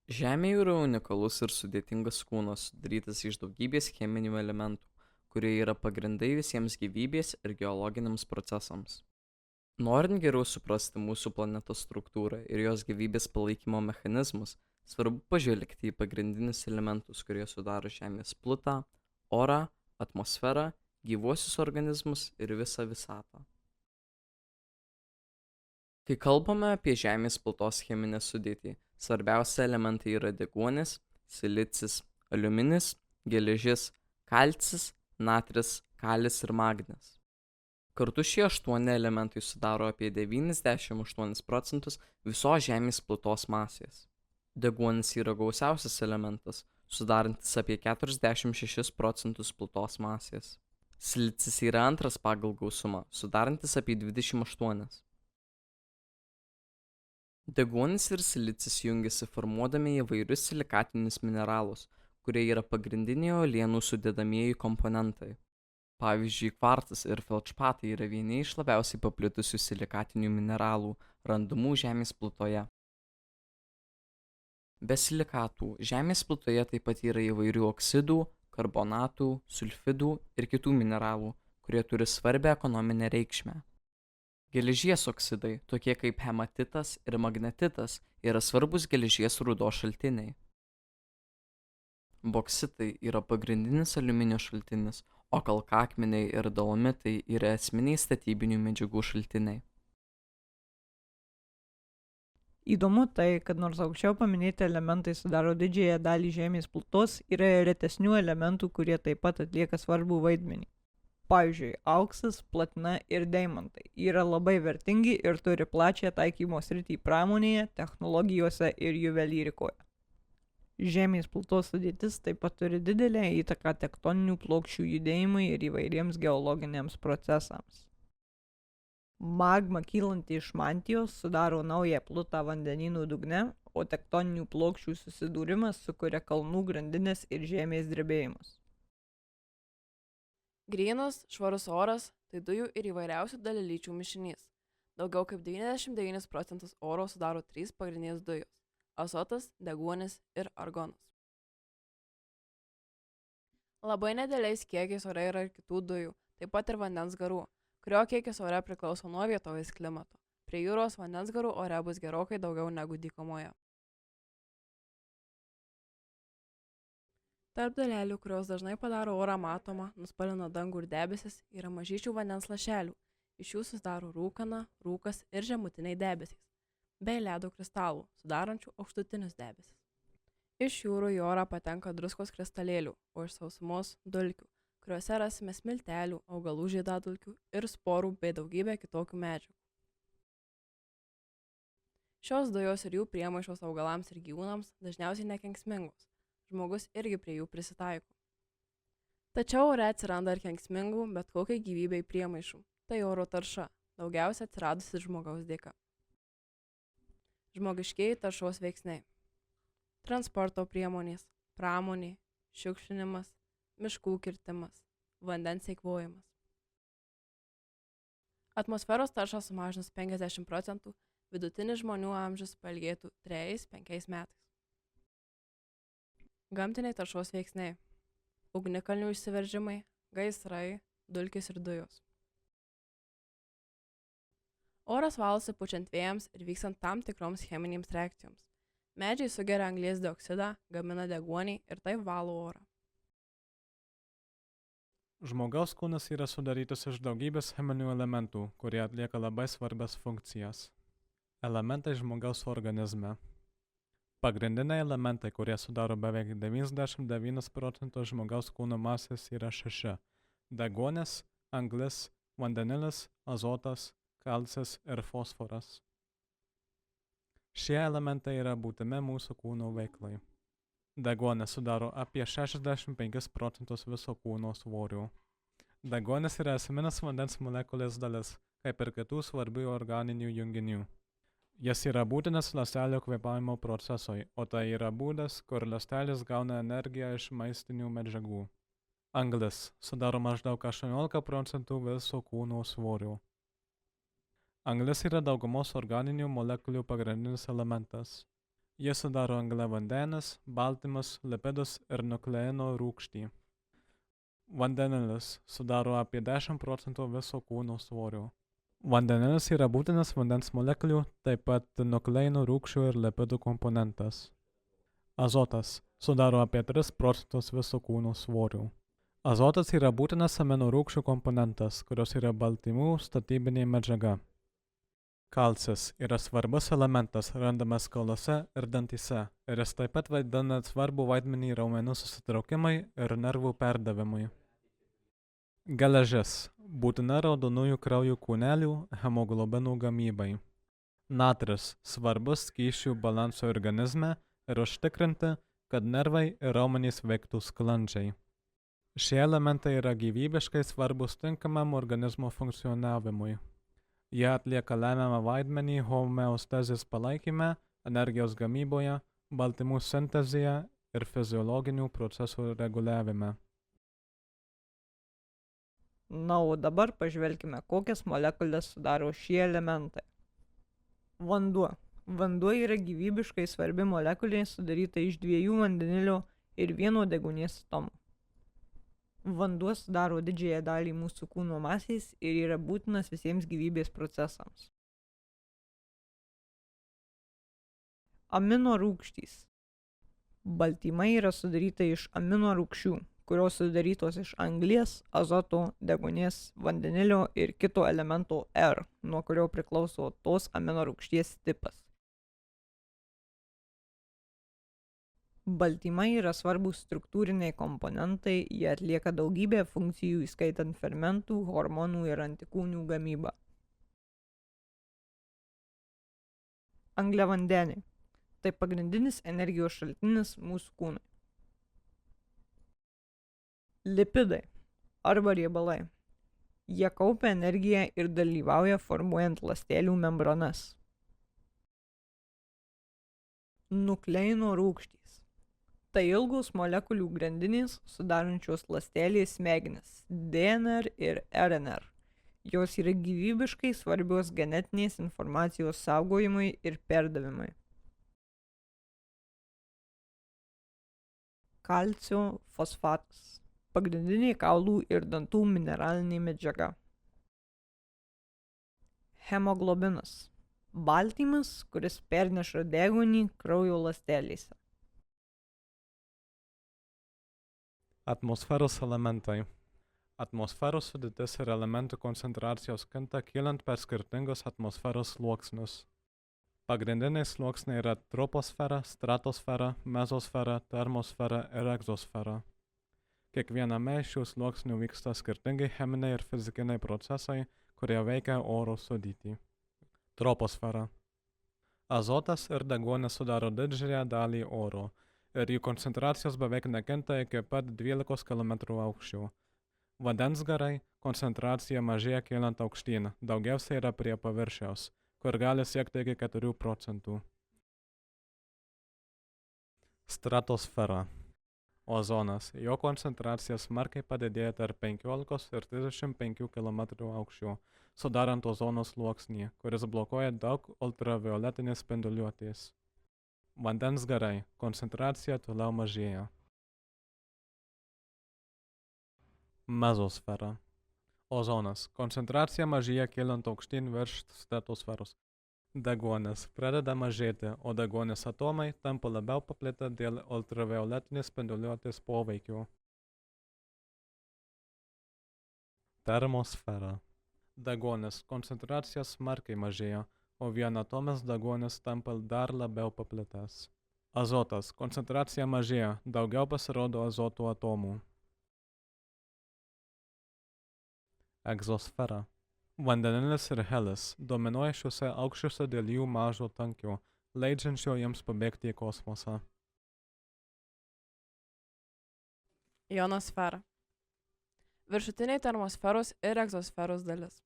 Žemė yra unikalus ir sudėtingas kūnas, sudarytas iš daugybės cheminių elementų, kurie yra pagrindai visiems gyvybės ir geologiniams procesams. Norint geriau suprasti mūsų planetos struktūrą ir jos gyvybės palaikymo mechanizmus, svarbu pažvelgti į pagrindinius elementus, kurie sudaro Žemės plutą, orą, atmosferą, gyvuosius organizmus ir visą visatą. Kai kalbame apie Žemės plutos cheminę sudėtį, svarbiausi elementai yra deguonis, silicis, aliuminis, geležis, kalcis, natris, kalis ir magnis. Kartu šie 8 elementai sudaro apie 98% visos Žemės plutos masės. Deguonis yra gausiausias elementas, sudarantis apie 46% plutos masės. Silicis yra antras pagal gausumą, sudarantis apie 28%. Deguonis ir silicis jungiasi formuodami įvairius silikatinius mineralus, kurie yra pagrindiniai uolienų sudedamieji komponentai. Pavyzdžiui, kvarcas ir feldšpatai yra vieni iš labiausiai paplitusių silikatinių mineralų randamų Žemės plutoje. Be silikatų, Žemės plutoje taip pat yra įvairių oksidų, karbonatų, sulfidų ir kitų mineralų, kurie turi svarbią ekonominę reikšmę. Geležies oksidai, tokie kaip hematitas ir magnetitas, yra svarbus geležies rūdos šaltiniai. Boksitai yra pagrindinis aliuminio šaltinis, o kalkakmeniai ir dolomitai yra esminiai statybinių medžiagų šaltiniai. Įdomu tai, kad nors aukščiau paminėti elementai sudaro didžiąją dalį Žemės plutos, yra ir retesnių elementų, kurie taip pat atlieka svarbų vaidmenį. Pavyzdžiui, auksas, platina ir deimantai yra labai vertingi ir turi plačią taikymo sritį pramonėje, technologijose ir juvelyrikoje. Žemės plutos sudėtis taip pat turi didelę įtaką tektoninių plokščių judėjimui ir įvairiems geologiniams procesams. Magma kylanti iš mantijos sudaro naują plutą vandenynų dugne, o tektoninių plokščių susidūrimas sukuria kalnų grandinės ir žemės drebėjimus. Grynas, švarus oras – tai dujų ir įvairiausių dalelyčių mišinys. Daugiau kaip 99% oro sudaro 3 pagrindinės dujos – azotas, deguonis ir argonas. Labai nedėliais kiekiais ore yra ir kitų dujų, taip pat ir vandens garų, kurio kiekis ore priklauso nuo vietovės klimato. Prie jūros vandens garų ore bus gerokai daugiau negu dykumoje. Tarp dalelių, kurios dažnai padaro orą matomą, nuspalvina dangų ir debesis, yra mažyčių vandens lašelių. Iš jų susidaro rūkana, rūkas ir žemutiniai debesys, bei ledo kristalų, sudarančių aukštutinius debesis. Iš jūrų į orą patenka druskos kristalėlių, o iš sausumos – dulkių, kuriuose rasime smiltelių, augalų žiedadulkių ir sporų bei daugybę kitokių medžiagų. Šios dujos ir jų priemaišos augalams ir gyvūnams dažniausiai nekenksmingos. Žmogus irgi prie jų prisitaiko. Tačiau ore atsiranda ir kenksmingų, bet kokiai gyvybei priemaišų. Tai oro tarša, daugiausia atsiradusi žmogaus dėka. Žmogiškieji taršos veiksniai. Transporto priemonės, pramonė, šiukšlinimas, miškų kirtimas, vandens eikvojimas. Atmosferos taršą sumažinus 50%, vidutinis žmonių amžius pailgėtų 3–5 metais. Gamtiniai taršos veiksniai. Ugnikalnių išsiveržimai, gaisrai, dulkės ir dujos. Oras valosi pučiant vėjams ir vykstant tam tikroms cheminėms reakcijoms. Medžiai sugeria anglies dioksidą, gamina deguonį ir taip valo orą. Žmogaus kūnas yra sudarytas iš daugybės cheminių elementų, kurie atlieka labai svarbias funkcijas. Elementai žmogaus organizme. Pagrindiniai elementai, kurie sudaro beveik 99% žmogaus kūno masės, yra 6 – deguonis, anglis, vandenilis, azotas, kalcis ir fosforas. Šie elementai yra būtini mūsų kūno veiklai. Deguonis sudaro apie 65% viso kūno svorio. Deguonis yra esminis vandens molekulės dalis, kaip ir kitų svarbių organinių junginių. Jis yra būtinas ląstelių kvėpavimo procesui, o tai yra būdas, kur ląstelės gauna energiją iš maistinių medžiagų. Anglis sudaro maždaug 18% viso kūno svorio. Anglis yra daugumos organinių molekulių pagrindinis elementas. Jie sudaro angliavandenis, baltymus, lipidus ir nukleino rūgštį. Vandenilis sudaro apie 10% viso kūno svorio. Vandenilis yra būtinas vandens molekulių, taip pat nukleino rūgščių ir lipidų komponentas. Azotas sudaro apie 3% viso kūno svorio. Azotas yra būtinas amino rūgščių komponentas, kurios yra baltymų statybinė medžiaga. Kalcis yra svarbus elementas randamas kauluose ir dantyse ir jis taip pat vaidina svarbų vaidmenį raumenų susitraukimui ir nervų perdavimui. Geležis būtina raudonųjų kraujo kūnelių hemoglobinų gamybai. Natris svarbus skysčių balanso organizme ir užtikrinti, kad nervai ir raumenys veiktų sklandžiai. Šie elementai yra gyvybiškai svarbus tinkamam organizmo funkcionavimui. Jie atlieka lemiamą vaidmenį homeostazės palaikyme, energijos gamyboje, baltymų sintezėje ir fiziologinių procesų reguliavime. Na, o dabar pažvelkime, kokias molekulės sudaro šie elementai. Vanduo. Vanduo yra gyvybiškai svarbi molekulė sudaryta iš 2 vandenilio ir 1 deguonies atomų. Vanduo sudaro didžiąją dalį mūsų kūno masės ir yra būtinas visiems gyvybės procesams. Amino rūgštys. Baltymai yra sudaryta iš amino rūgščių, kurios sudarytos iš anglies, azoto, deguonies, vandenilio ir kito elemento R, nuo kurio priklauso tos amino rūgšties tipas. Baltymai yra svarbus struktūriniai komponentai, jie atlieka daugybę funkcijų, įskaitant fermentų, hormonų ir antikūnių gamybą. Angliavandeniai. Tai pagrindinis energijos šaltinis mūsų kūnui. Lipidai arba riebalai. Jie kaupia energiją ir dalyvauja formuojant ląstelių membranas. Nukleino rūgštys. Tai ilgos molekulių grandinės sudarančios ląstelės smegenis DNR ir RNR. Jos yra gyvybiškai svarbios genetinės informacijos saugojimui ir perdavimui. Kalcio fosfatas. Pagrindinė kaulų ir dantų mineralinė medžiaga. Hemoglobinas. Baltymas, kuris perneša deguonį kraujo ląstelėse. Atmosferos elementai. Atmosferos sudėtis ir elementų koncentracijos kinta kylant per skirtingus atmosferos sluoksnius. Pagrindiniai sluoksniai yra troposfera, stratosfera, mezosfera, termosfera ir egzosfera. Kiekviename iš šių sluoksnių vyksta skirtingi cheminiai ir fizikiniai procesai, kurie veikia oro sudėtį. Troposfera. Azotas ir deguonis sudaro didžiąją dalį oro ir jų koncentracijos beveik nekinta iki pat 12 km aukščio. Vandens garai koncentracija mažėja kylant aukštyn, daugiausiai yra prie paviršiaus, kur gali siekti iki 4%. Stratosfera. Ozonas. Jo koncentracija smarkiai padidėja tarp 15 ir 35 km aukščio, sudarant ozono sluoksnį, kuris blokuoja daug ultravioletinės spinduliuotės. Vandens garai. Koncentracija toliau mažėja. Mezosfera. Ozonas. Koncentracija mažėja kylant aukštyn virš stratosferos. Deguonis pradeda mažėti, o deguonis atomai tampa labiau paplitę dėl ultravioletinės spinduliuotės poveikio. Termosfera. Deguonis. Koncentracija smarkiai mažėja, o vienatomis deguonis tampa dar labiau paplitęs. Azotas. Koncentracija mažėja, daugiau pasirodo azoto atomų. Egzosfera. Vandenilis ir helis dominuoja šiuose aukščiuose dėl jų mažo tankio, leidžiančio jiems pabėgti į kosmosą. Ionosfera. Viršutinė termosferos ir egzosferos dalis.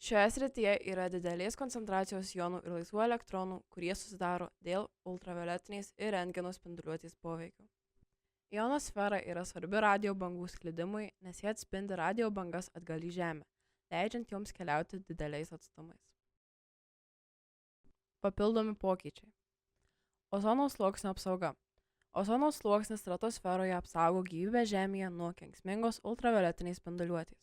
Šioje srityje yra didelės koncentracijos jonų ir laisvų elektronų, kurie susidaro dėl ultravioletinės ir rentgeno spinduliuotės poveikio. Ionosfera yra svarbi radio bangų sklidimui, nes jie atspindi radio bangas atgal į Žemę, leidžiant joms keliauti dideliais atstumais. Papildomi pokyčiai. Ozono sluoksnio apsauga. Ozono sluoksnis stratosferoje apsaugo gyvybę Žemėje nuo kenksmingos ultravioletiniais spinduliuotės.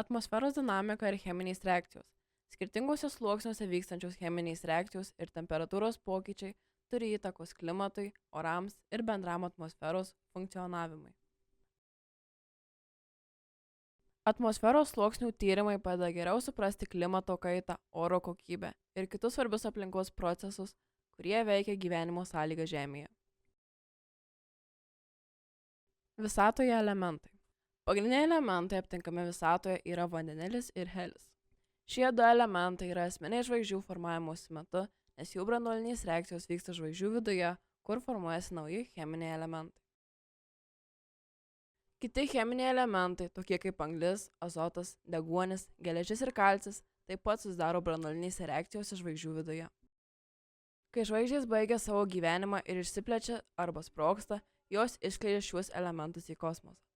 Atmosferos dinamika ir cheminės reakcijos. Skirtingose sluoksniuose vykstančios cheminės reakcijos ir temperatūros pokyčiai turi įtakos klimatui, orams ir bendram atmosferos funkcionavimui. Atmosferos sluoksnių tyrimai padeda geriau suprasti klimato kaitą, oro kokybę ir kitus svarbius aplinkos procesus, kurie veikia gyvenimo sąlygas Žemėje. Visatoje elementai. Pagrindiniai elementai aptinkami visatoje yra vandenilis ir helis. Šie du elementai yra esminiai žvaigždžių formavimosi metu, nes jų branduolinės reakcijos vyksta žvaigždžių viduje, kur formuojasi nauji cheminiai elementai. Kiti cheminiai elementai, tokie kaip anglis, azotas, deguonis, geležis ir kalcis, taip pat susidaro branduolinėse reakcijose žvaigždžių viduje. Kai žvaigždės baigia savo gyvenimą ir išsiplečia arba sprogsta, jos išskleidžia šiuos elementus į kosmosą.